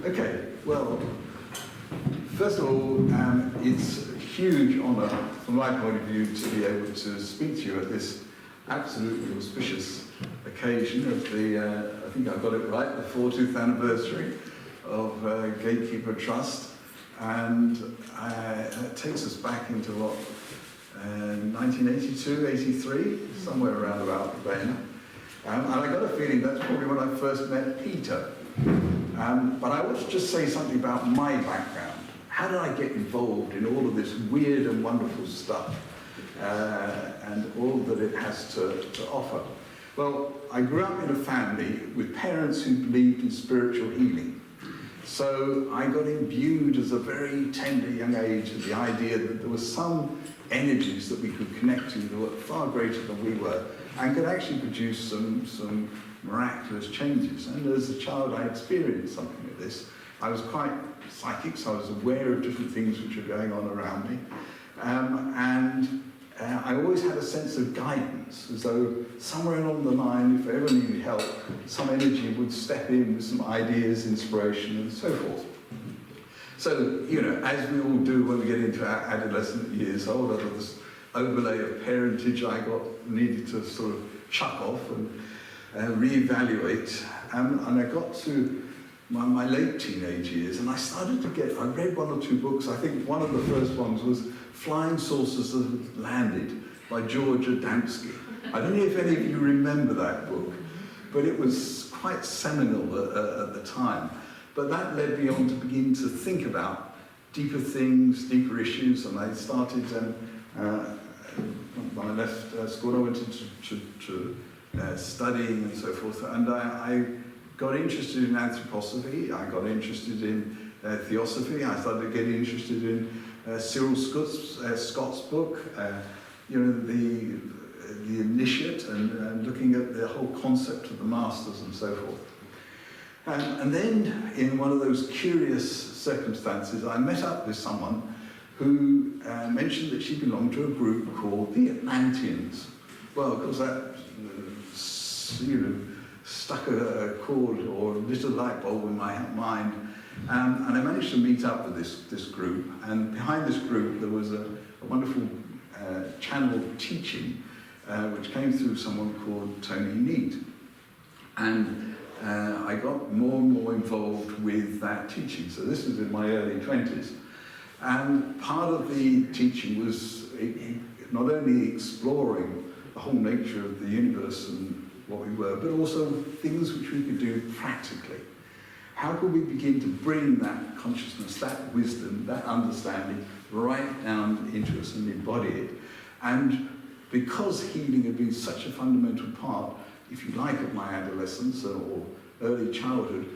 Okay, well, first of all, it's a huge honour from my point of view to be able to speak to you at this absolutely auspicious occasion of the, I think I got it right, the 40th anniversary of Gatekeeper Trust. And it takes us back into what, 1982, 83, somewhere around about then. And I got a feeling that's probably when I first met Peter. But I want to just say something about my background. How did I get involved in all of this weird and wonderful stuff and all that it has to offer? Well, I grew up in a family with parents who believed in spiritual healing. So I got imbued as a very tender young age with the idea that there were some energies that we could connect to that were far greater than we were and could actually produce some miraculous changes. And as a child, I experienced something of this. I was quite psychic, so I was aware of different things which were going on around me. I always had a sense of guidance, as though somewhere along the line, if I ever needed help, some energy would step in with some ideas, inspiration, and so forth. So, you know, as we all do when we get into our adolescent years, all of this overlay of parentage I needed to sort of chuck off and reevaluate. And I got to my late teenage years, and I started to I read one or two books. I think one of the first ones was Flying Saucers That Had Landed by George Adamski. I don't know if any of you remember that book, but it was quite seminal at the time. But that led me on to begin to think about deeper things, deeper issues, and I started, when I left school, I went into studying and so forth, and I got interested in anthroposophy, I got interested in theosophy, I started getting interested in Cyril Scott's book, you know, the initiate, and looking at the whole concept of the masters and so forth. And then, in one of those curious circumstances, I met up with someone who mentioned that she belonged to a group called the Atlanteans. Well, of course, that you know, stuck a chord or lit a light bulb in my mind. And I managed to meet up with this group, and behind this group there was a wonderful channel of teaching which came through someone called Tony Need. And I got more and more involved with that teaching. So this was in my early 20s. And part of the teaching was not only exploring the whole nature of the universe and what we were, but also things which we could do practically. How could we begin to bring that consciousness, that wisdom, that understanding right down into us and embody it? And because healing had been such a fundamental part, if you like, of my adolescence or early childhood,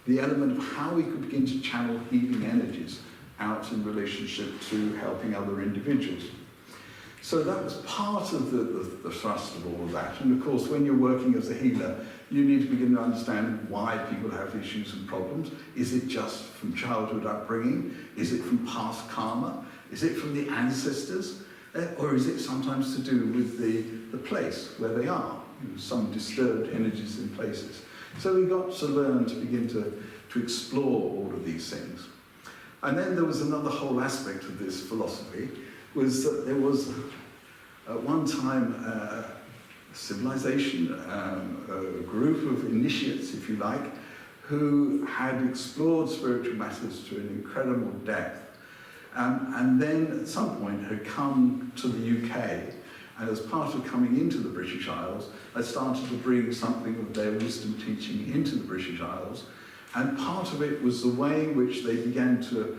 the element of how we could begin to channel healing energies out in relationship to helping other individuals. So that was part of the thrust of all of that. And of course, when you're working as a healer, you need to begin to understand why people have issues and problems. Is it just from childhood upbringing? Is it from past karma? Is it from the ancestors? Or is it sometimes to do with the place where they are? You know, some disturbed energies in places. So we got to learn to begin to explore all of these things. And then there was another whole aspect of this philosophy, was that there was at one time a civilization, a group of initiates, if you like, who had explored spiritual matters to an incredible depth, and then at some point had come to the UK, and as part of coming into the British Isles, had started to bring something of their wisdom teaching into the British Isles, and part of it was the way in which they began to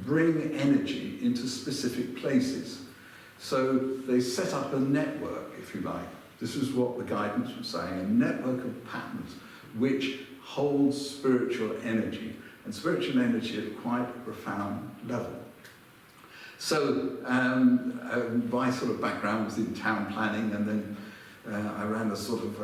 bring energy into specific places. So they set up a network, if you like. This is what the guidance was saying, a network of patterns which holds spiritual energy, and spiritual energy at quite a profound level. So my sort of background was in town planning, and then I ran a sort of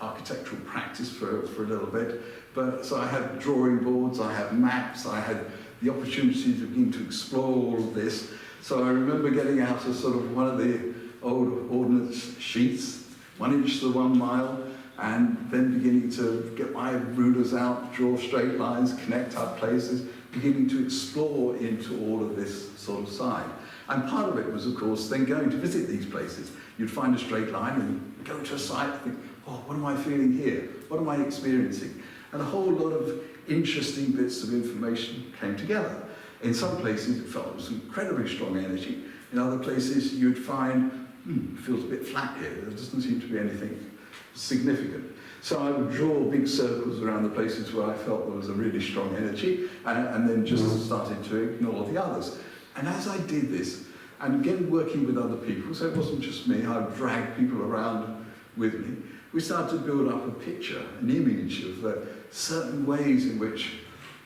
architectural practice for a little bit. But so I had drawing boards, I had maps, I had the opportunity to begin to explore all of this. So I remember getting out a sort of one of the old ordnance sheets, 1 inch to 1 mile, and then beginning to get my rulers out, draw straight lines, connect up places, beginning to explore into all of this sort of side. And part of it was, of course, then going to visit these places. You'd find a straight line and go to a site and think, oh, what am I feeling here? What am I experiencing? And a whole lot of interesting bits of information came together. In some places, it felt it was incredibly strong energy. In other places, you'd find, it feels a bit flat here. There doesn't seem to be anything significant. So I would draw big circles around the places where I felt there was a really strong energy, and then just started to ignore the others. And as I did this, and again working with other people, so it wasn't just me, I would drag people around with me, we started to build up a picture, an image of certain ways in which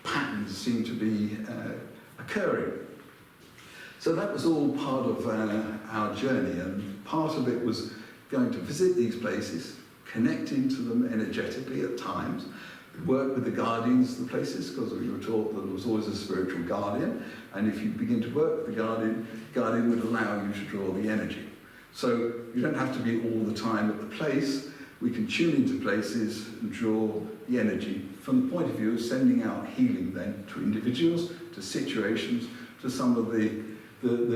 patterns seem to be occurring. So that was all part of our journey, and part of it was going to visit these places, connect into them energetically at times, work with the guardians of the places, because we were taught that there was always a spiritual guardian, and if you begin to work with the guardian would allow you to draw the energy. So you don't have to be all the time at the place. We can tune into places and draw the energy from the point of view of sending out healing then to individuals, to situations, to some of the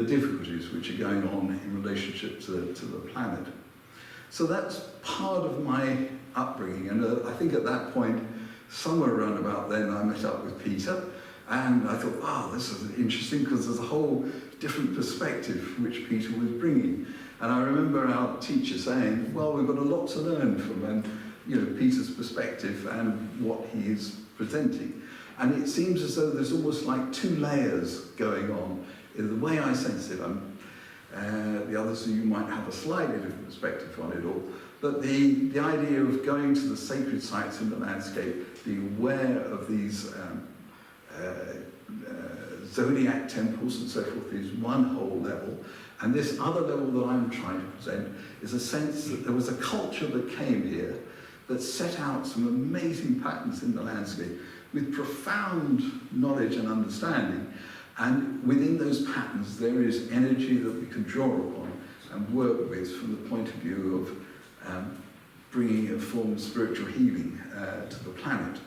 difficulties which are going on in relationship to the planet. So that's part of my upbringing, and I think at that point, somewhere around about then, I met up with Peter, and I thought, wow, this is interesting, because there's a whole different perspective which Peter was bringing. And I remember our teacher saying, well, we've got a lot to learn from Peter's perspective and what he is presenting. And it seems as though there's almost like two layers going on in the way I sense it. The others, you might have a slightly different perspective on it all. But the idea of going to the sacred sites in the landscape, being aware of these zodiac temples and so forth is one whole level. And this other level that I'm trying to present is a sense that there was a culture that came here that set out some amazing patterns in the landscape with profound knowledge and understanding. And within those patterns, there is energy that we can draw upon and work with from the point of view of bringing a form of spiritual healing to the planet.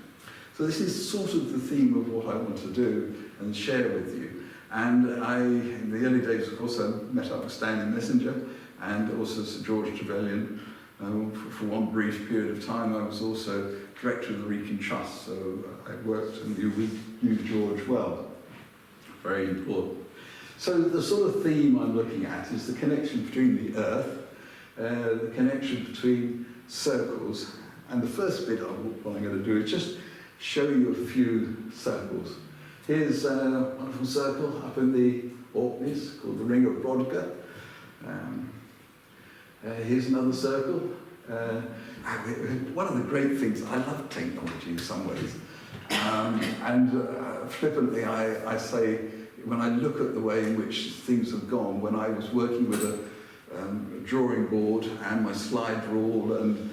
So this is sort of the theme of what I want to do and share with you. And in the early days, of course, I met up with Stanley Messenger and also Sir George Trevelyan. For one brief period of time, I was also director of the Wrekin Trust, so I worked and knew George well. Very important. So the sort of theme I'm looking at is the connection between the earth, the connection between circles, and the first bit of what I'm going to do is just show you a few circles. Here's a wonderful circle up in the Orkneys called the Ring of Brodgar. Here's another circle. One of the great things, I love technology in some ways, flippantly I say, when I look at the way in which things have gone, when I was working with a drawing board and my slide rule, and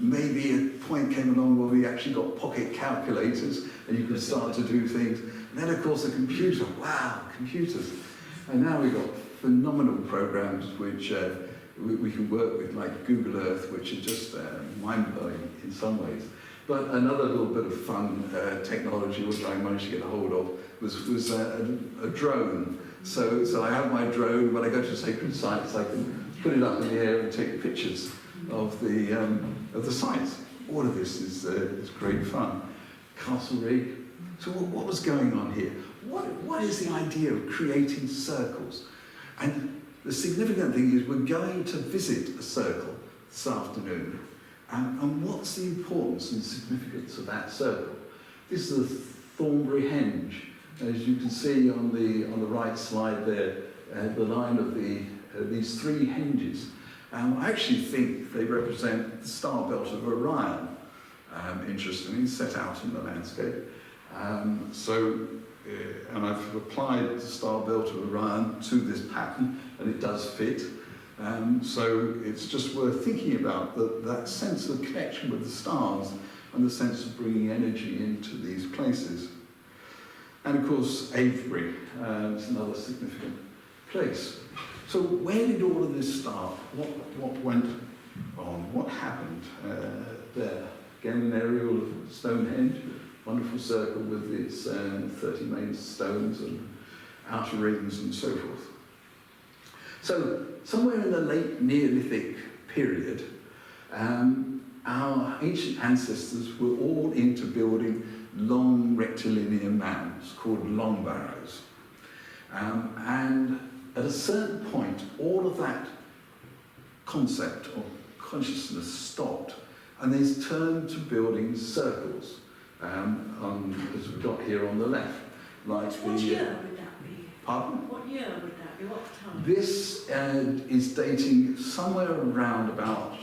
maybe a point came along where we actually got pocket calculators and you could start to do things. And then of course a computer, wow, computers. And now we've got phenomenal programs which we can work with, like Google Earth, which are just mind-blowing in some ways. But another little bit of fun technology which I managed to get a hold of was a drone. So I have my drone. When I go to sacred sites, I can put it up in the air and take pictures of the sites. All of this is great fun. Castlereagh. So what was going on here? What is the idea of creating circles? And the significant thing is we're going to visit a circle this afternoon. And what's the importance and significance of that circle? This is the Thornbury Henge. As you can see on the right slide there, the line of these three henges. I actually think they represent the star belt of Orion, interestingly, set out in the landscape. And I've applied the star belt of Orion to this pattern, and it does fit. So it's just worth thinking about that sense of connection with the stars and the sense of bringing energy into these places. And of course, Avebury is another significant place. So where did all of this start? What went on what happened there. Again, an aerial of Stonehenge, wonderful circle with its 30 main stones and outer rings and so forth. So, somewhere in the late Neolithic period, our ancient ancestors were all into building long rectilinear mounds called long barrows. And at a certain point, all of that concept of consciousness stopped, and they turned to building circles, as we've got here on the left. Like what year would that be? Pardon? What year would that be? What time? This is dating somewhere around about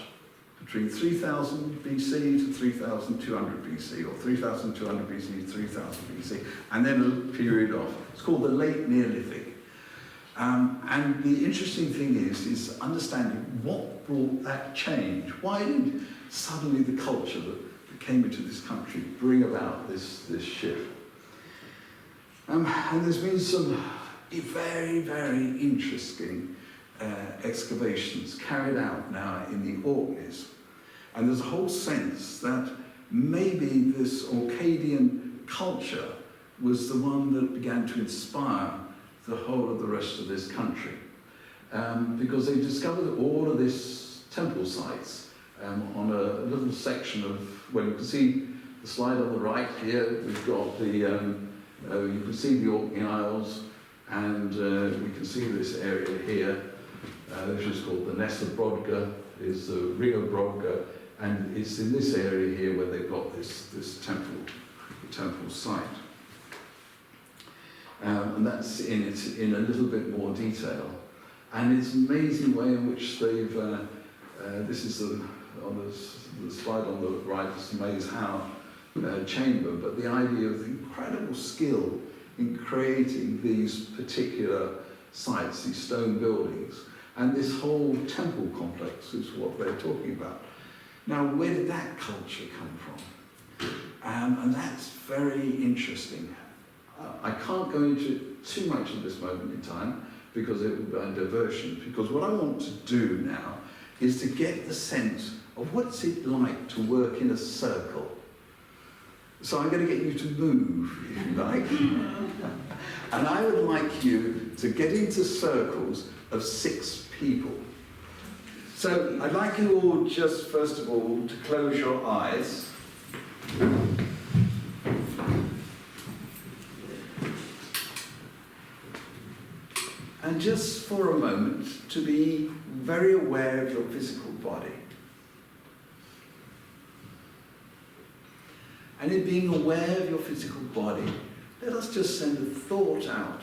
between 3000 BC to 3200 BC, or 3200 BC to 3000 BC, and then a period of, it's called the late Neolithic. And the interesting thing is understanding what brought that change. Why did suddenly the culture that came into this country bring about this shift? And there's been some very, very interesting excavations carried out now in the Orkneys. And there's a whole sense that maybe this Orcadian culture was the one that began to inspire the whole of the rest of this country. Because they discovered all of these temple sites on a little section of, well, you can see the slide on the right here, we've got the, you can see the Orkney Isles, and we can see this area here, which is called the Ness of Brodgar, is the Ring of Brodgar, and it's in this area here where they've got this temple site. And that's in a little bit more detail. And it's an amazing way in which they've, this is on the slide on the right, it's the Maze Howe chamber, but the idea of the incredible skill in creating these particular sites, these stone buildings, and this whole temple complex is what they're talking about. Now, where did that culture come from? And that's very interesting. I can't go into too much at this moment in time because it would be a diversion, because what I want to do now is to get the sense of what's it like to work in a circle. So I'm going to get you to move, if you like. And I would like you to get into circles of 6 people. So I'd like you all just, first of all, to close your eyes. And just for a moment, to be very aware of your physical body. And in being aware of your physical body, let us just send a thought out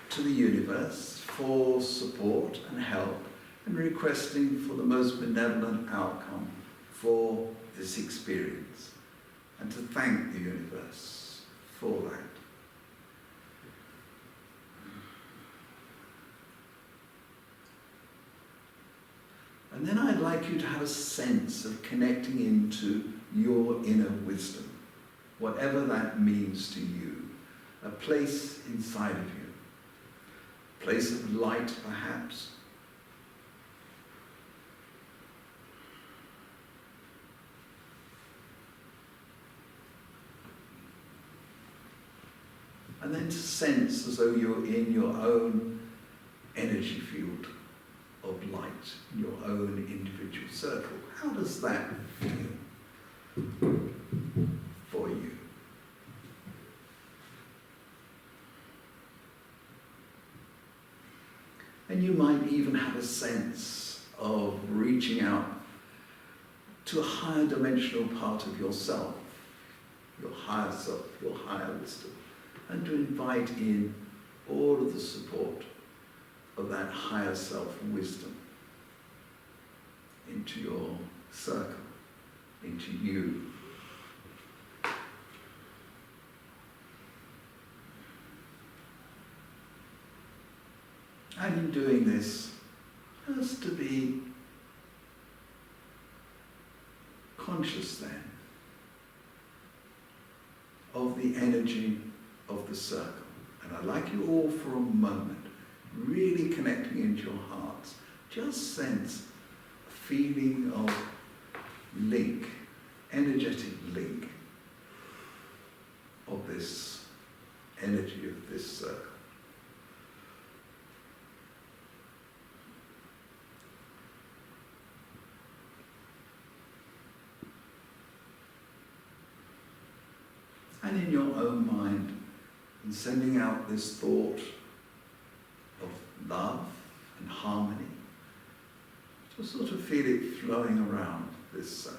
to the universe for support and help, and requesting for the most benevolent outcome for this experience, and to thank the universe for that. And then I'd like you to have a sense of connecting into your inner wisdom, whatever that means to you, a place inside of you, a place of light perhaps, and then to sense as though you're in your own energy field of light, your own individual circle. How does that feel for you? And you might even have a sense of reaching out to a higher dimensional part of yourself, your higher self, your higher wisdom, and to invite in all of the support of that higher self wisdom into your circle, into you. And in doing this, just to be conscious then of the energy of the circle. And I'd like you all for a moment really connecting into your hearts. Just sense a feeling of link, energetic link of this energy of this circle. And in your own mind, and sending out this thought of love and harmony, just sort of feel it flowing around this circle.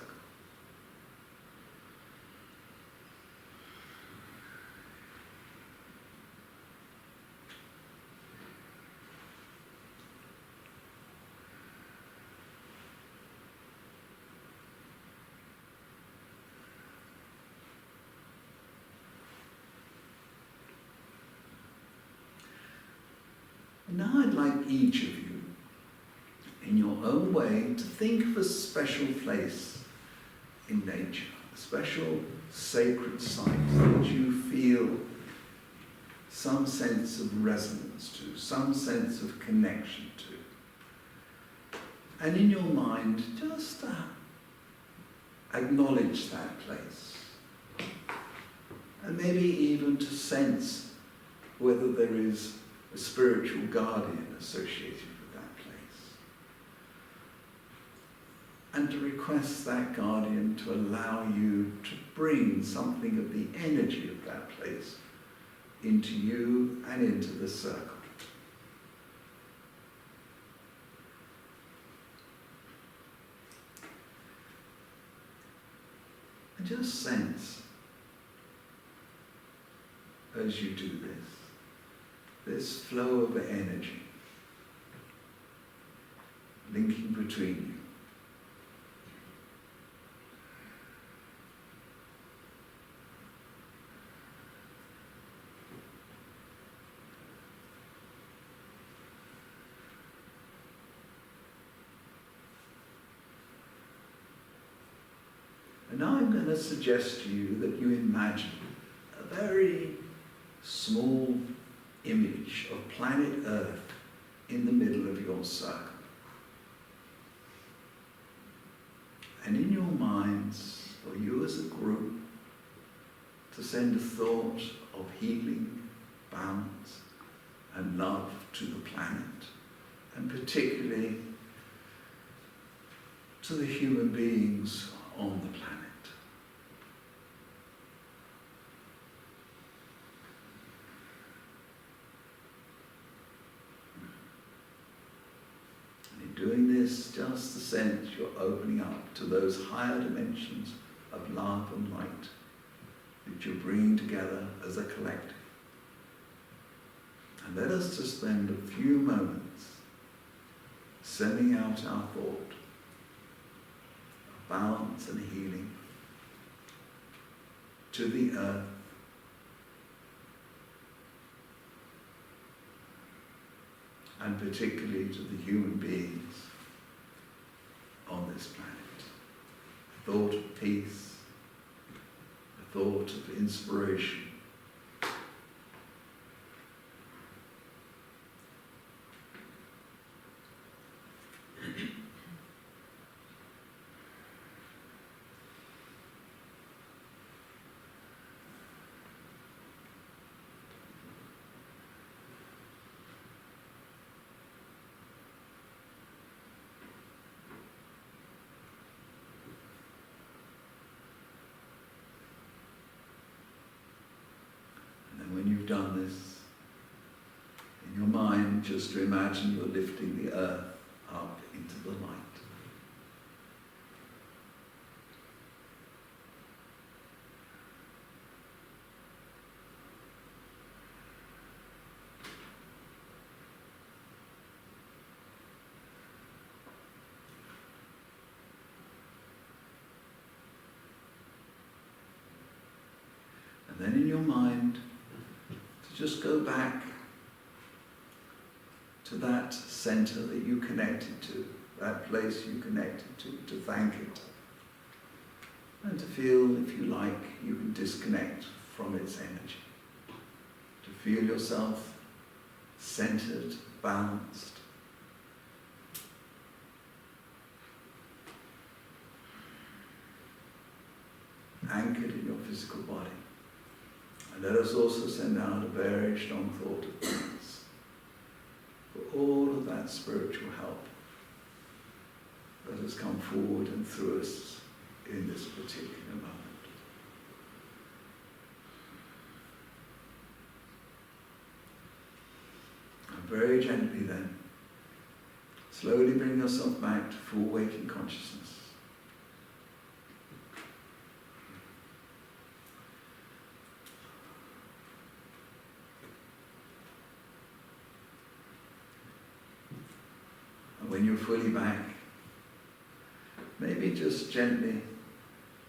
Now I'd like each of you, in your own way, to think of a special place in nature, a special sacred site that you feel some sense of resonance to, some sense of connection to. And in your mind, just acknowledge that place. And maybe even to sense whether there is a spiritual guardian associated with that place. And to request that guardian to allow you to bring something of the energy of that place into you and into the circle. And just sense, as you do this flow of energy linking between you. And now I'm going to suggest to you that you imagine a very small image of planet Earth in the middle of your circle. And in your minds, or you as a group, to send a thought of healing, balance, and love to the planet, and particularly to the human beings on the planet. Doing this, just the sense you're opening up to those higher dimensions of love and light that you're bringing together as a collective. And let us just spend a few moments sending out our thought of balance and healing to the earth, and particularly to the human beings on this planet. A thought of peace, a thought of inspiration. When you've done this, in your mind, just to imagine you're lifting the earth up into the light. And then in your mind, just go back to that center that you connected to, that place you connected to thank it. And to feel, if you like, you can disconnect from its energy. To feel yourself centered, balanced. physical body. And let us also send out a very strong thought of thanks for all of that spiritual help that has come forward and through us in this particular moment. And very gently then, slowly bring yourself back to full waking consciousness. And when you're fully back, maybe just gently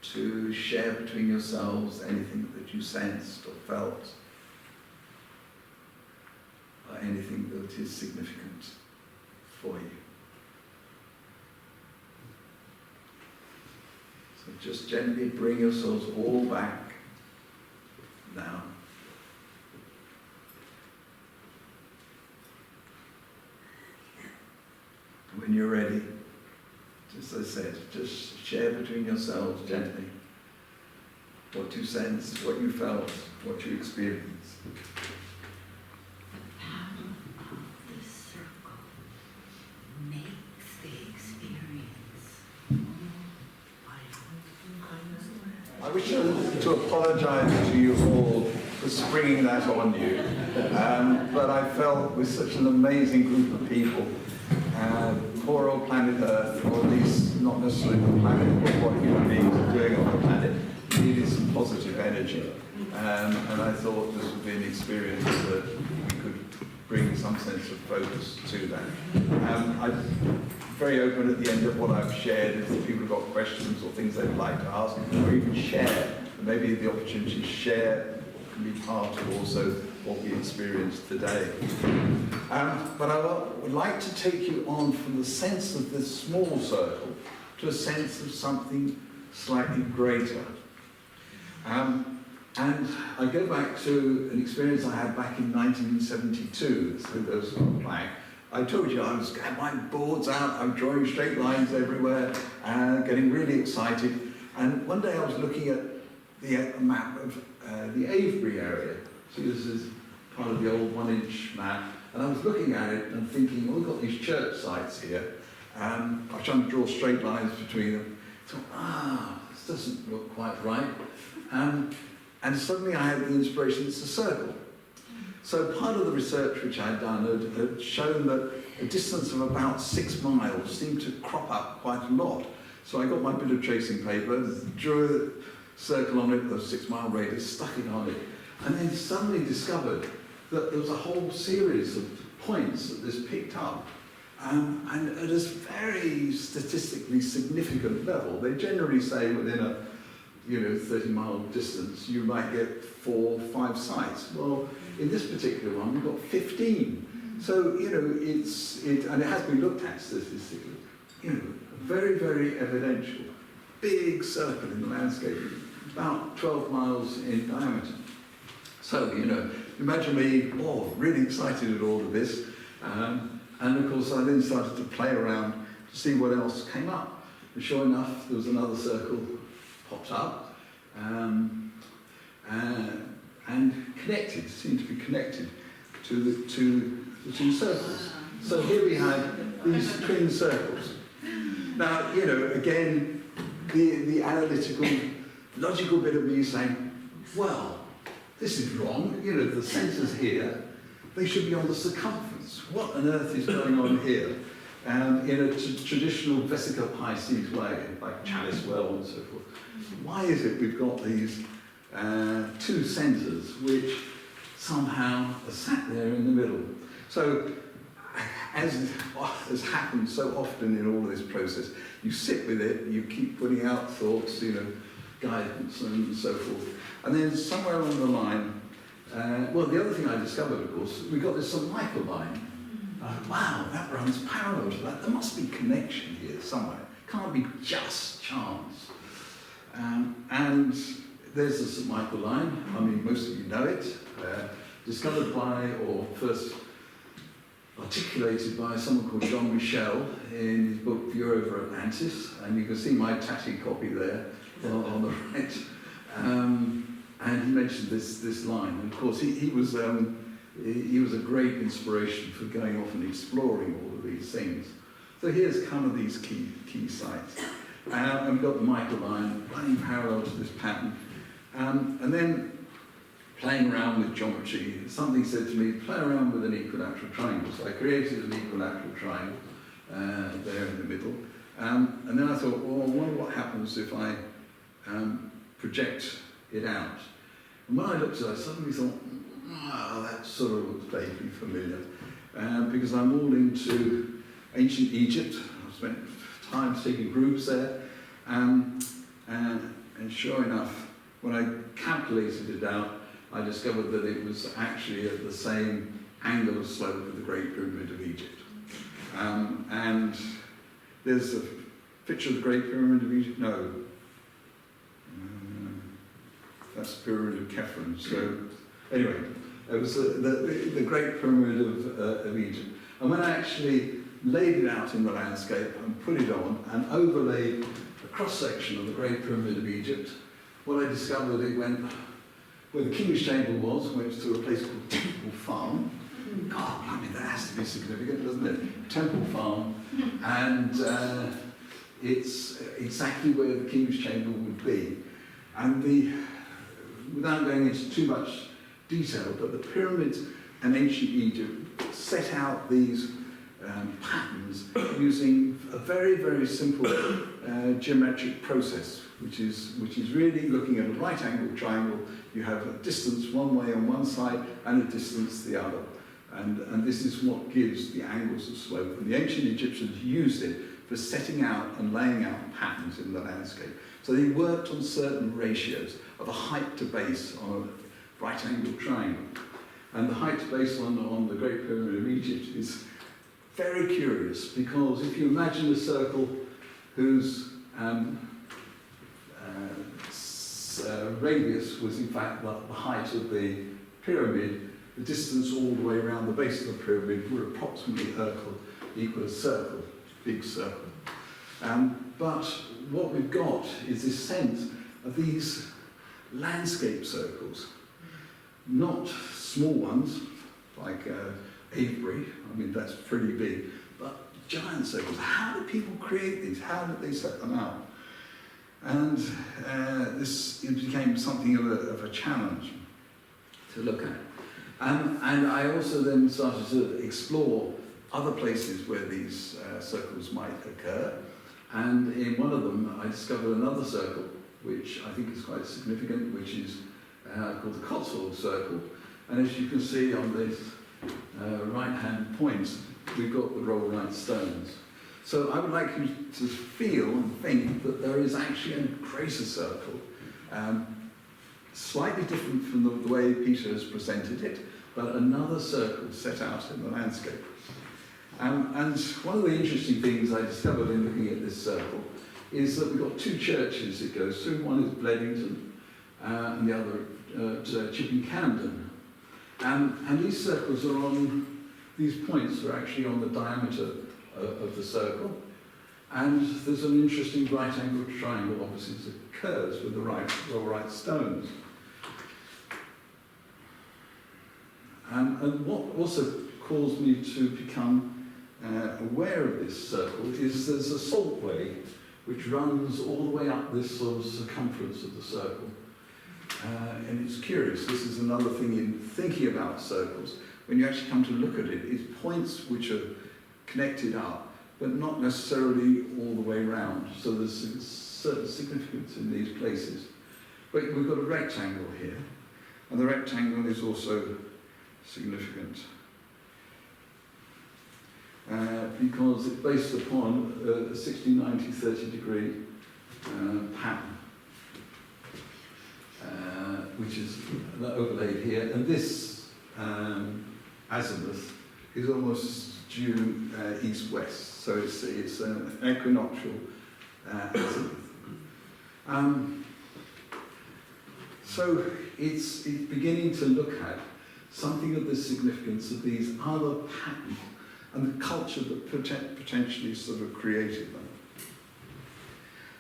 to share between yourselves anything that you sensed or felt, or anything that is significant for you. So just gently bring yourselves all back now. When you're ready, just as I said, just share between yourselves gently what you sensed, what you felt, what you experienced. The power of the circle makes the experience more vital. I wish to apologise to you all for springing that on you, but I felt with such an amazing group of people, poor old planet Earth, or at least not necessarily the planet, but what human beings are doing on the planet, needed some positive energy. And I thought this would be an experience that we could bring some sense of focus to that. I'm very open at the end of what I've shared. If people have got questions or things they'd like to ask, or even share, maybe the opportunity to share can be part of also what we experienced today. But I would like to take you on from the sense of this small circle to a sense of something slightly greater. And I go back to an experience I had back in 1972, so those back. I told you I had my boards out, I'm drawing straight lines everywhere, getting really excited. And one day I was looking at the map of the Avebury area. See, this is part of the old 1-inch map. And I was looking at it and thinking, well, we've got these church sites here. I was trying to draw straight lines between them. I thought, this doesn't look quite right. And suddenly I had the inspiration, it's a circle. So part of the research which I'd done had shown that a distance of about 6 miles seemed to crop up quite a lot. So I got my bit of tracing paper, drew a circle on it, the 6-mile radius, stuck it on it, and then suddenly discovered that there was a whole series of points that this picked up. And at a very statistically significant level. They generally say within a 30-mile distance, you might get 4 or 5 sites. Well, in this particular one, we've got 15. So, and it has been looked at statistically, very, very evidential. Big circle in the landscape, about 12 miles in diameter. So, imagine me, really excited at all of this. And of course, I then started to play around to see what else came up. And sure enough, there was another circle popped up and connected, seemed to be connected to the two circles. So here we had these twin circles. Now, again, the analytical, logical bit of me saying, well, this is wrong. The sensors here, they should be on the circumference. What on earth is going on here? In a traditional vesica Pisces way, like chalice well and so forth. Why is it we've got these 2 sensors which somehow are sat there in the middle? So, as has happened so often in all of this process, you sit with it, you keep putting out thoughts, guidance and so forth. And then somewhere along the line, the other thing I discovered, of course, we got this St. Michael line. Wow, that runs parallel to that. There must be connection here somewhere. Can't be just chance. And there's the St. Michael line. I mean, most of you know it. Discovered by, or first articulated by someone called Jean Michel in his book View Over Atlantis. And you can see my tatty copy there on the right. And he mentioned this line, and of course he was a great inspiration for going off and exploring all of these things. So here's kind of these key sites. And we've got the Michael line running parallel to this pattern. And then playing around with geometry, something said to me, play around with an equilateral triangle. So I created an equilateral triangle there in the middle. And then I thought, well, I wonder what happens if I project it out. And when I looked at it, I suddenly thought, oh, that sort of looks vaguely familiar. Because I'm all into ancient Egypt. I spent time taking groups there. And sure enough, when I calculated it out, I discovered that it was actually at the same angle of slope of the Great Pyramid of Egypt. And there's a picture of the Great Pyramid of Egypt. No. That's the Pyramid of Khafre. So, anyway, it was the Great Pyramid of Egypt. And when I actually laid it out in the landscape and put it on and overlaid a cross-section of the Great Pyramid of Egypt, what I discovered, it went where the King's Chamber was, went to a place called Temple Farm. God, I mean, that has to be significant, doesn't it? Temple Farm. And it's exactly where the King's Chamber would be. And without going into too much detail, but the pyramids in ancient Egypt set out these patterns using a very, very simple geometric process, which is really looking at a right angled triangle. You have a distance one way on one side and a distance the other. And this is what gives the angles of slope. And the ancient Egyptians used it for setting out and laying out patterns in the landscape. So they worked on certain ratios of a height to base on a right angled triangle. And the height to base on the Great Pyramid of Egypt is very curious, because if you imagine a circle whose radius was in fact the height of the pyramid, the distance all the way around the base of the pyramid would approximately equal a circle, big circle. But what we've got is this sense of these landscape circles, not small ones like Avebury, I mean that's pretty big, but giant circles. How did people create these? How did they set them out? And it became something of a challenge to look at. And I also then started to explore other places where these circles might occur. And in one of them, I discovered another circle, which I think is quite significant, which is called the Cotswold Circle. And as you can see on this right-hand point, we've got the roll-right stones. So I would like you to feel and think that there is actually a greater circle, slightly different from the way Peter has presented it, but another circle set out in the landscape. And one of the interesting things I discovered in looking at this circle is that we've got two churches it goes through. One is Bledington and the other at Chipping Camden. And these circles are on, these points are actually on the diameter of the circle. And there's an interesting right angled triangle, obviously, as it occurs with the right stones. And what also caused me to become aware of this circle is there's a saltway which runs all the way up this sort of circumference of the circle. And it's curious, this is another thing in thinking about circles. When you actually come to look at it, it's points which are connected up, but not necessarily all the way round. So there's certain significance in these places. But we've got a rectangle here, and the rectangle is also significant because it's based upon a 60, 90, 30 degree pattern, which is overlaid here. And this azimuth is almost due east-west, so it's an equinoctial azimuth. So it's beginning to look at something of the significance of these other patterns and the culture that potentially sort of created them.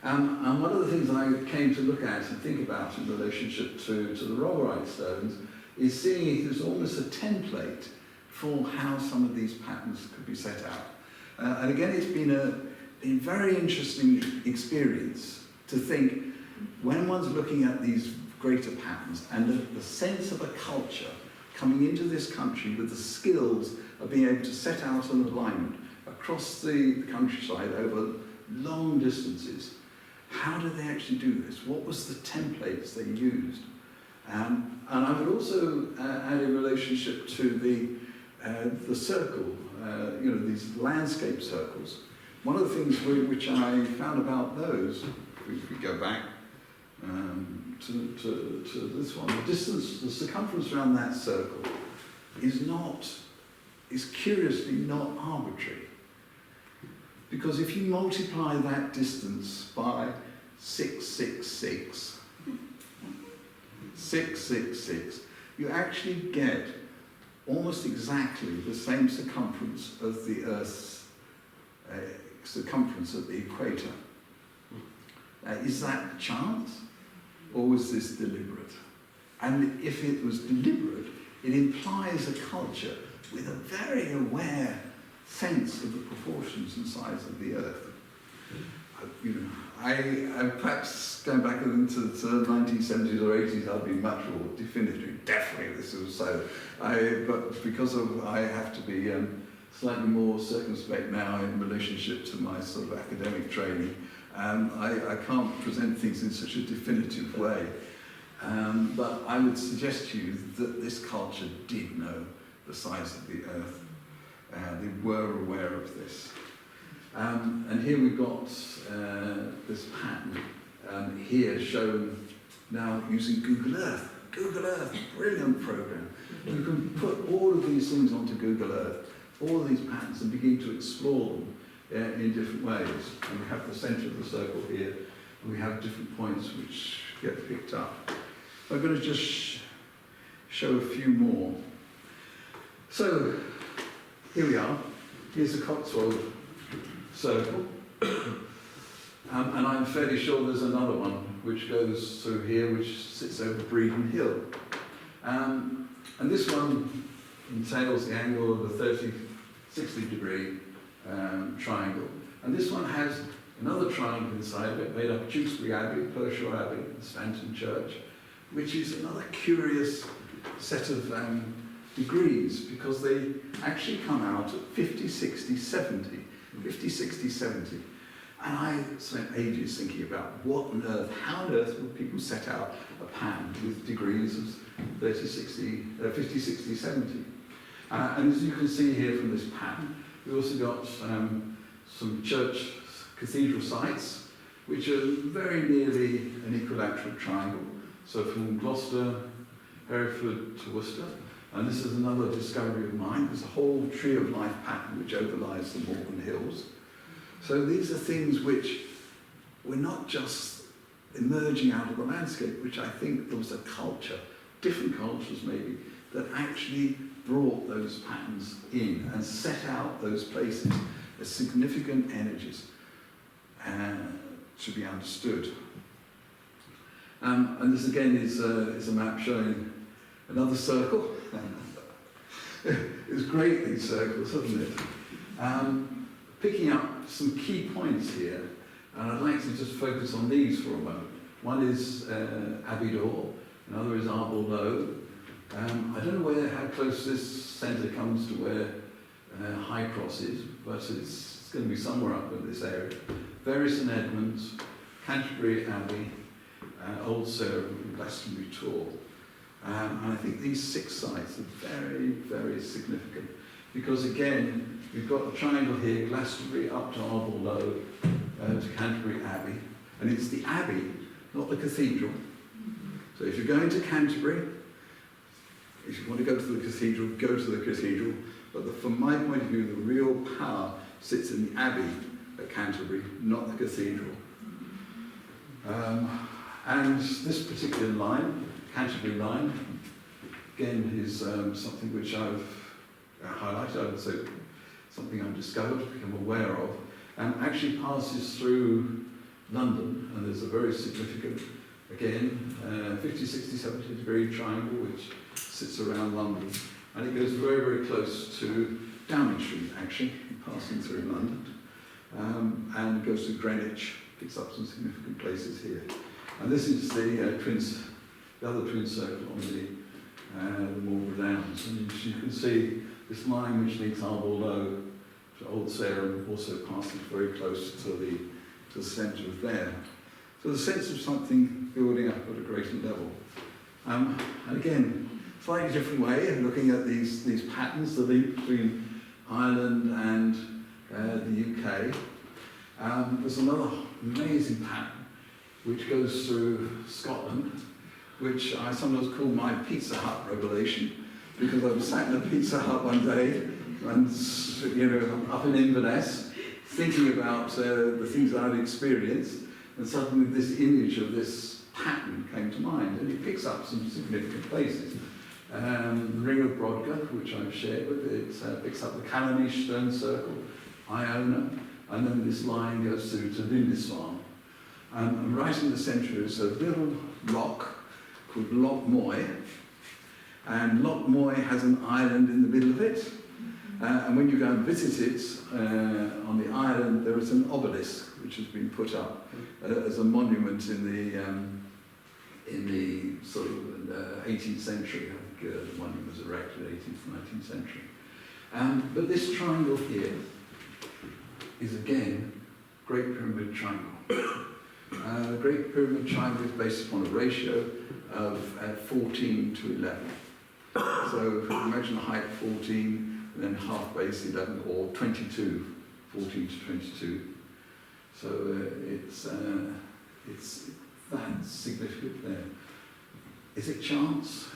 And one of the things I came to look at and think about in relationship to the Rollright stones is seeing it as almost a template for how some of these patterns could be set out. And again, it's been a very interesting experience to think when one's looking at these greater patterns and the sense of a culture coming into this country with the skills of being able to set out an alignment across the countryside over long distances. How did they actually do this? What was the templates they used? And I would also add in relationship to the circle, these landscape circles. One of the things which I found about those, if we go back to this one, the distance, the circumference around that circle is curiously not arbitrary. Because if you multiply that distance by 666, you actually get almost exactly the same circumference of the Earth's circumference at the equator. Is that chance, or was this deliberate? And if it was deliberate, it implies a culture with a very aware sense of the proportions and size of the Earth. I perhaps going back into the 1970s or 80s, I'd be much more definitive. Definitely, this was so. But because I have to be slightly more circumspect now in relationship to my sort of academic training, I can't present things in such a definitive way. But I would suggest to you that this culture did know the size of the Earth. They were aware of this. And here we've got this pattern here shown now using Google Earth. Google Earth, brilliant program. You can put all of these things onto Google Earth, all of these patterns, and begin to explore them in different ways. And we have the centre of the circle here, and we have different points which get picked up. I'm going to just show a few more. So, here we are. Here's the Cotswold circle. And I'm fairly sure there's another one which goes through here, which sits over Breeden Hill. And this one entails the angle of a 60 degree triangle. And this one has another triangle inside of it, made up of Tewkesbury Abbey, Pershore Abbey, and Stanton Church, which is another curious set of degrees, because they actually come out at 50, 60, 70. 50, 60, 70. And I spent ages thinking about how on earth would people set out a pattern with degrees of 30, 60, 50, 60, 70. And as you can see here from this pattern, we also got some cathedral sites, which are very nearly an equilateral triangle. So from Gloucester, Hereford to Worcester. And this is another discovery of mine. There's a whole tree of life pattern which overlies the Malvern Hills. So these are things which were not just emerging out of the landscape, which I think there was a culture, different cultures maybe, that actually brought those patterns in and set out those places as significant energies to be understood. And this again is a map showing another circle. It's great, these circles, isn't it? Picking up some key points here, and I'd like to just focus on these for a moment. One is Abbeydoor, another is Arble Low. I don't know how close this centre comes to where High Cross is, but it's going to be somewhere up in this area. Bury St Edmunds, Canterbury Abbey, Old Sarum, and Glastonbury Tor. And I think these 6 sites are very, very significant, because again, we've got the triangle here, Glastonbury up to Arble Low, to Canterbury Abbey, and it's the Abbey, not the cathedral. So if you're going to Canterbury, if you want to go to the cathedral, go to the cathedral, but from my point of view, the real power sits in the Abbey at Canterbury, not the cathedral. And this particular line, Canterbury line, again, is something which I've highlighted, I would say something I've discovered, become aware of, and actually passes through London, and there's a very significant, again, 50, 60, 70 degree triangle which sits around London, and it goes very, very close to Downing Street, actually, passing through London, and goes to Greenwich, picks up some significant places here. And this is the other twin circle on the Marlborough Downs, and you can see this line which links Arborough to Old Sarum also passes very close to the centre of there. So the sense of something building up at a greater level. And again, slightly different way of looking at these patterns, the link between Ireland and the UK. There's another amazing pattern which goes through Scotland, which I sometimes call my Pizza Hut revelation, because I was sat in a Pizza Hut one day, and up in Inverness, thinking about the things I'd experienced, and suddenly this image of this pattern came to mind, and it picks up some significant places. The Ring of Brodgar, which I've shared with, it picks up the Callanish stone circle, Iona, and then this line goes through to Lindisfarne. And right in the centre is a little rock called Loch Moy, and Loch Moy has an island in the middle of it. And when you go and visit it on the island, there is an obelisk which has been put up as a monument in the sort of 18th century. I think the monument was erected 18th, 19th century. But this triangle here is again Great Pyramid Triangle. The Great Pyramid Triangle is based upon a ratio of 14 to 11. So imagine a height 14, and then half base 11, or 22, 14 to 22. So it's that significant there. Is it chance?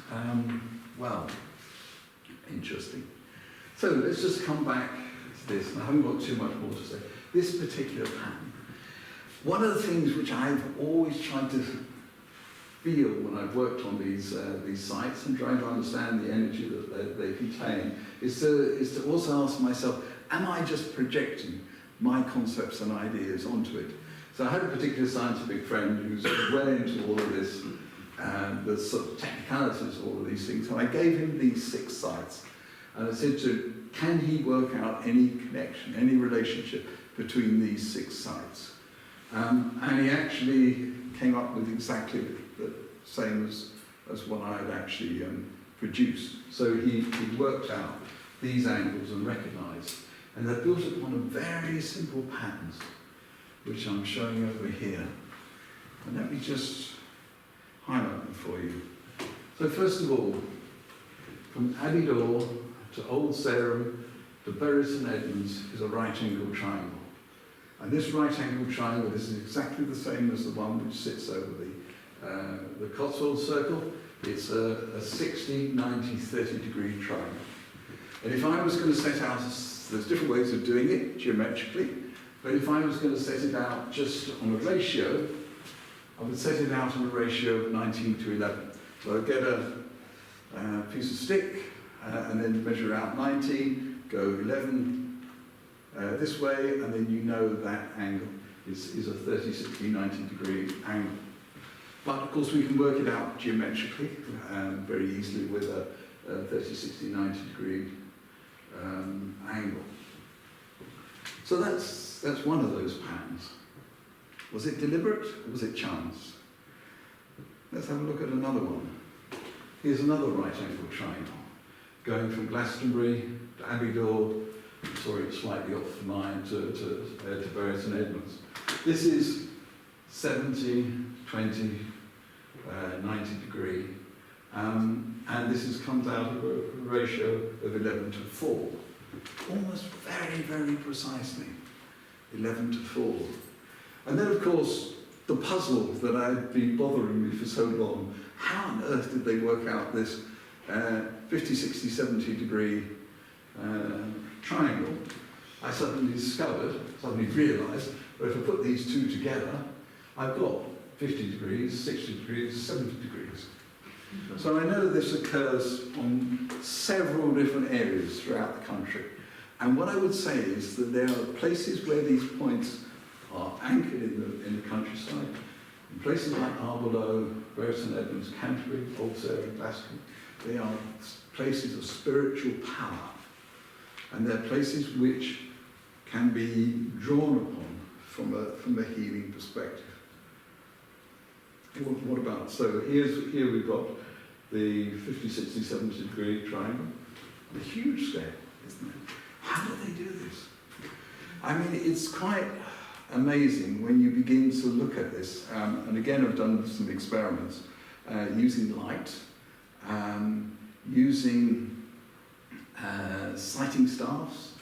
Well, interesting. So let's just come back to this, and I haven't got too much more to say. This particular pattern. One of the things which I've always tried to feel when I've worked on these sites and trying to understand the energy that they contain is to also ask myself, am I just projecting my concepts and ideas onto it? So I had a particular scientific friend who's well into all of this, the sort of technicalities of all of these things, and I gave him these 6 sites, and I said to him, can he work out any connection, any relationship between these 6 sites? And he actually came up with exactly the same as what I had actually produced. So he worked out these angles and recognised, and they're built upon a very simple patterns, which I'm showing over here. And let me just highlight them for you. So first of all, from Abbeydoor to Old Sarum to Bury St Edmunds is a right angle triangle. And this right angle triangle is exactly the same as the one which sits over the Cotswold circle. It's a 60, 90, 30 degree triangle. And if I was going to set out, there's different ways of doing it geometrically, but if I was going to set it out just on a ratio, I would set it out on a ratio of 19 to 11. So I'd get a piece of stick and then measure out 19, go 11 this way, and then you know that angle is a 30, 60, 90 degree angle. But of course we can work it out geometrically very easily with a 30, 60, 90 degree angle. So that's one of those patterns. Was it deliberate or was it chance? Let's have a look at another one. Here's another right angle triangle going from Glastonbury to Abbeydoor, sorry, slightly off the line, to Bury St Edmunds. This is 70, 20, 90 degree, and this comes out of a ratio of 11 to 4. Almost very, very precisely, 11 to 4. And then, of course, the puzzle that had been bothering me for so long, how on earth did they work out this 50, 60, 70 degree triangle? I suddenly realised that if I put these two together, I've got 50 degrees, 60 degrees, 70 degrees. So I know this occurs on several different areas throughout the country. And what I would say is that there are places where these points are anchored in the countryside. In places like Arborough, Brereton Edmonds, Canterbury, Old Surrey, Glasgow, they are places of spiritual power. And they're places which can be drawn upon from a healing perspective. What about, so here we've got the 50, 60, 70 degree triangle. A huge scale, isn't it? How do they do this? I mean, it's quite amazing when you begin to look at this. And again, I've done some experiments using light, using sighting staffs.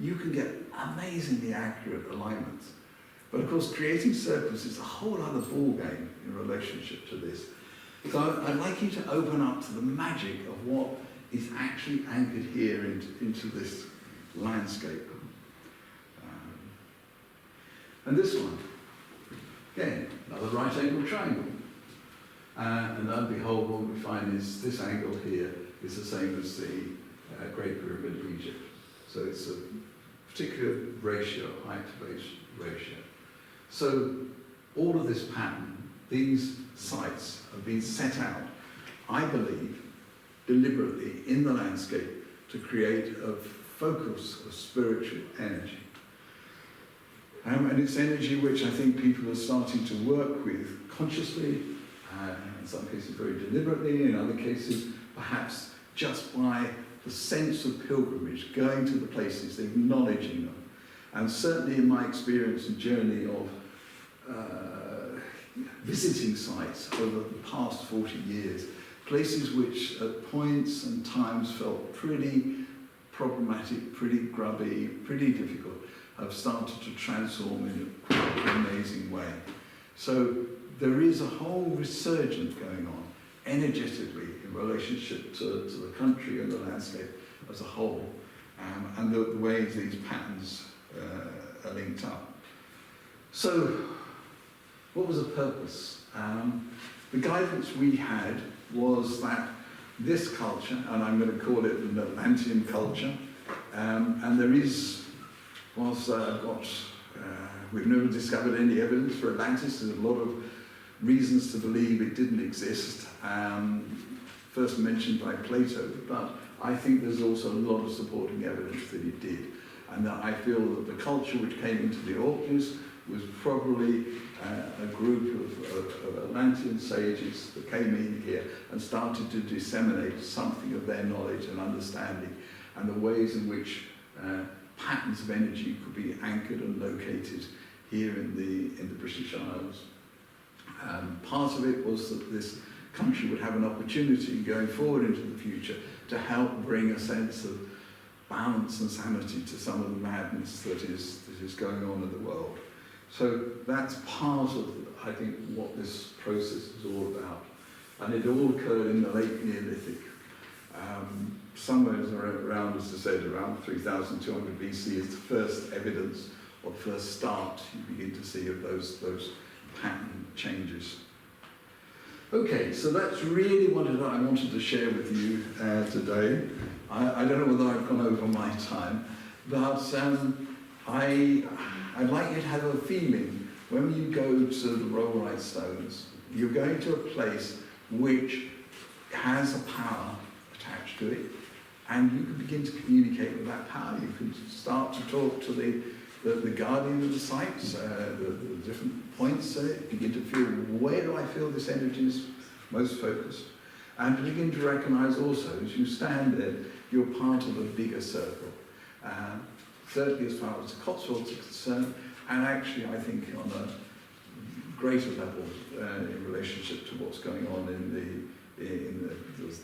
You can get amazingly accurate alignments. But of course, creating circles is a whole other ballgame in relationship to this. So I'd like you to open up to the magic of what is actually anchored here into this landscape. And this one, again, another right angle triangle. And lo and behold, what we find is this angle here is the same as the Great Pyramid of Egypt. So it's a particular ratio, height to base ratio. So all of this pattern, these sites have been set out, I believe, deliberately in the landscape to create a focus of spiritual energy. And it's energy which I think people are starting to work with consciously, in some cases very deliberately, in other cases perhaps just by the sense of pilgrimage, going to the places, acknowledging them. And certainly in my experience and journey of visiting sites over the past 40 years, places which at points and times felt pretty problematic, pretty grubby, pretty difficult, have started to transform in a quite amazing way. So there is a whole resurgence going on energetically in relationship to the country and the landscape as a whole, and the ways these patterns are linked up. So what was the purpose? The guidance we had was that this culture, and I'm going to call it an Atlantean culture, and there is, whilst we've never discovered any evidence for Atlantis, there's a lot of reasons to believe it didn't exist, first mentioned by Plato, but I think there's also a lot of supporting evidence that it did, and that I feel that the culture which came into the Orkneys was probably a group of Atlantean sages that came in here and started to disseminate something of their knowledge and understanding, and the ways in which patterns of energy could be anchored and located here in the British Isles. Part of it was that this country would have an opportunity going forward into the future to help bring a sense of balance and sanity to some of the madness that is going on in the world. So that's part of, I think, what this process is all about. And it all occurred in the late Neolithic. Somewhere around, as I said, around 3,200 BC is the first evidence or first start you begin to see of those pattern changes. Okay, so that's really what I wanted to share with you today. I don't know whether I've gone over my time, but I'd like you to have a feeling when you go to the Rollright Stones, you're going to a place which has a power attached to it, and you can begin to communicate with that power. You can start to talk to the guardian of the sites, the different points, begin to feel, where do I feel this energy is most focused? And to begin to recognize also, as you stand there, you're part of a bigger circle. Certainly as far as the Cotswolds are concerned, and actually I think on a greater level in relationship to what's going on in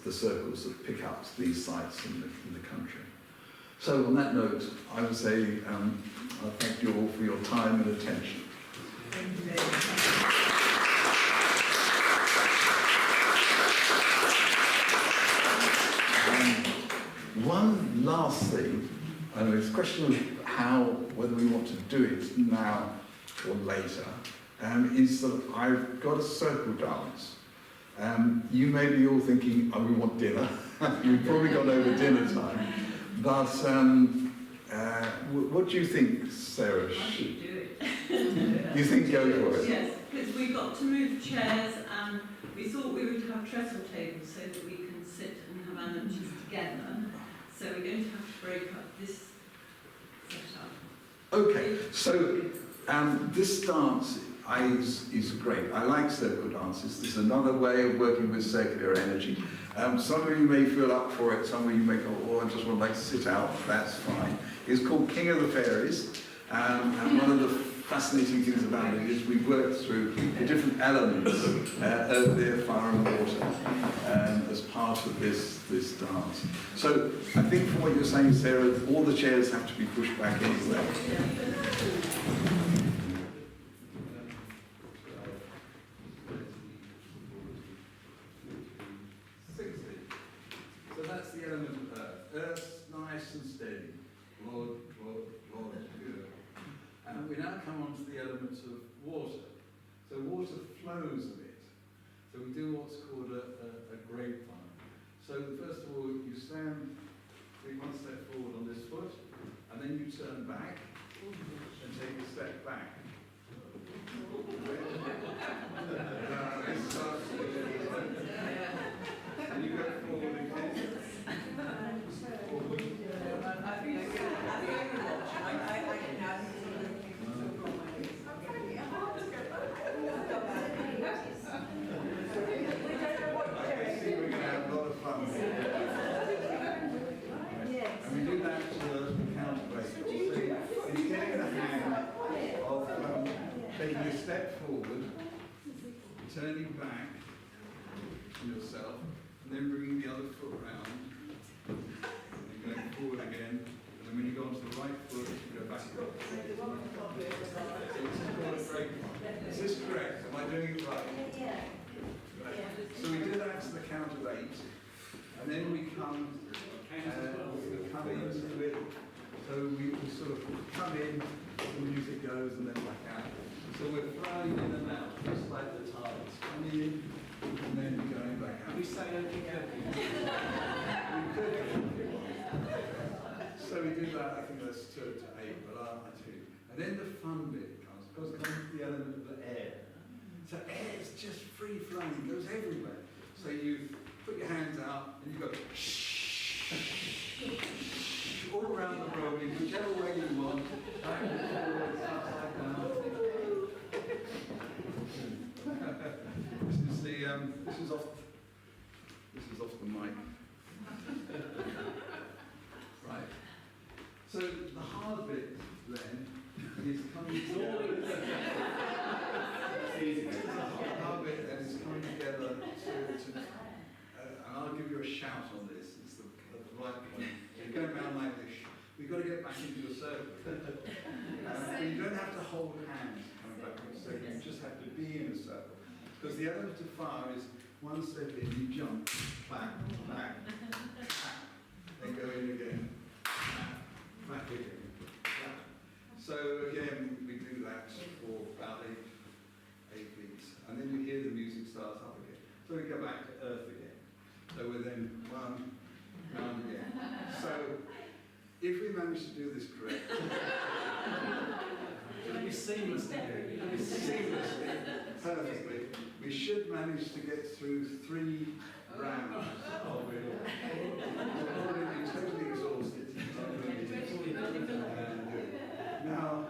the circles that pick up these sites in the country. So on that note, I would say I thank you all for your time and attention. Thank you very much. One last thing, and it's a question of whether we want to do it now or later, is that I've got a circle dance. You may be all thinking, oh, we want dinner. We've probably gone over dinner time. But what do you think, Sarah? I should do it. You think go for it? Yes, because we got to move chairs and we thought we would have trestle tables so that we can sit and have our lunches together. So we're going to have to break up this setup. Okay, so this dance is great. I like circle dances. This is another way of working with circular energy. Some of you may feel up for it, some of you may go, oh, I just want to sit out, that's fine. It's called King of the Fairies, and one of the fascinating things about it is we work through the different elements, earth, air, fire and water, as part of this dance. So I think from what you're saying, Sarah, all the chairs have to be pushed back anyway. So that's the element of earth. Earth's nice and steady. Lord, good. And we now come on to the elements of water. So water flows a bit. So we do what's called a grapevine. So first of all, you stand, take one step forward on this foot, and then you turn back and take a step back. And you go forward again. I see we're going to have a lot of fun. And we do that to the counterweight. So it's getting the hang of taking a step forward, turning back to yourself, and then bringing the other foot round, and going forward again, and then when you go onto the right foot, you go back up. Is this correct? Am I doing it right? Right. So we do that to the count of 8, and then we come into it. So we sort of come in, the music goes, and then back out. So we're flowing in and out, just like the tides. Coming in, and then going back out. We say anything We could. So we do that, I think that's 2 to 8, but I do. And then the fun bit comes, because it comes the element of the air. So air is just free flowing, it goes everywhere. So you put your hands out and you go shh, all around the room, in whichever way you want, back and forward, upside down. This is off the mic. Right. So the hard bit then is coming together. The hard bit then is coming together and I'll give you a shout on this. It's the right point. You're going around like this. We've got to get back into the circle. You don't have to hold hands coming back into the circle. You just have to be in a circle. Because the element of fire is one step in, you jump, back, then go in again, back again. So again, we do that for about eight beats, and then you hear the music starts up again. So we go back to earth again. So we're then one round again. So if we manage to do this correctly, It'll be seamlessly. perfectly, we should manage to get through 3 rounds of it. We're already totally exhausted. Now,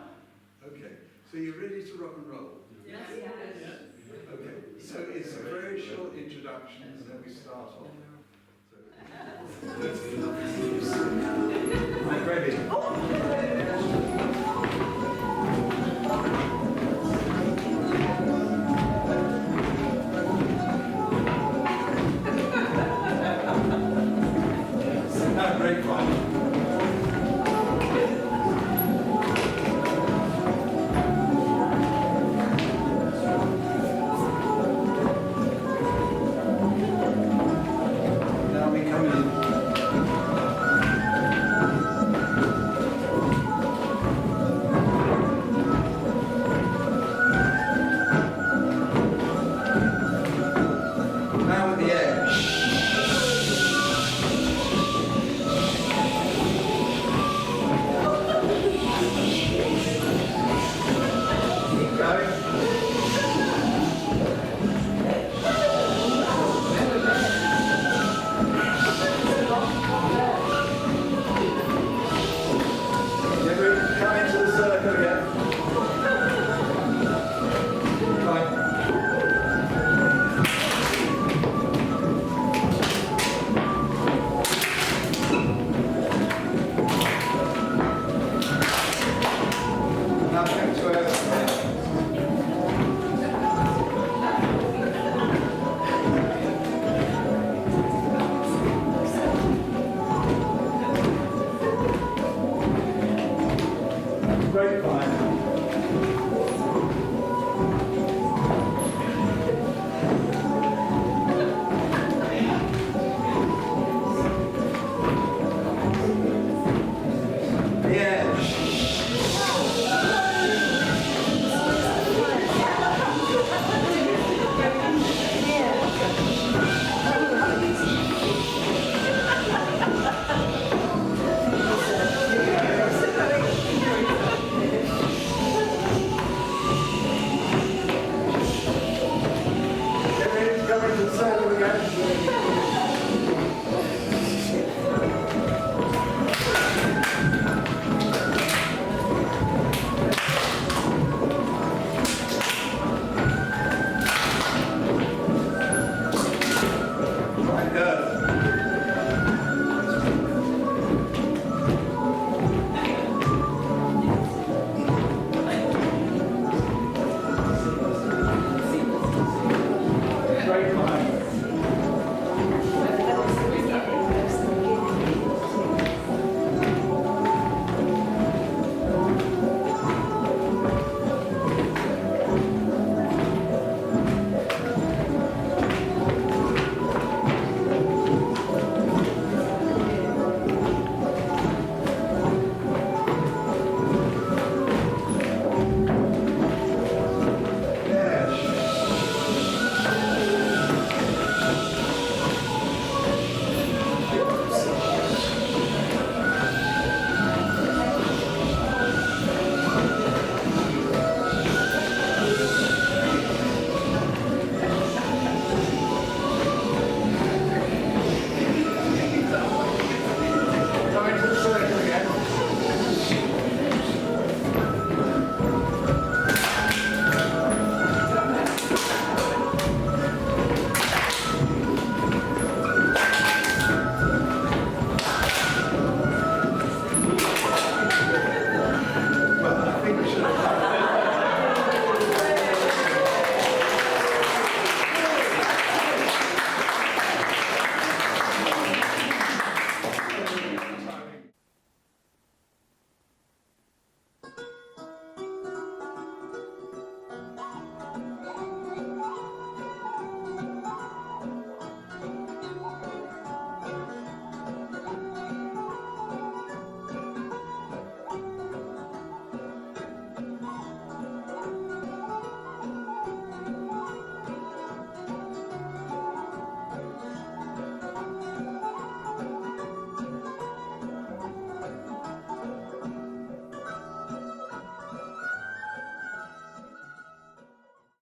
okay, so you're ready to rock and roll? Yes. Okay, so it's a very short introduction and then we start off. I'm ready. Great fun.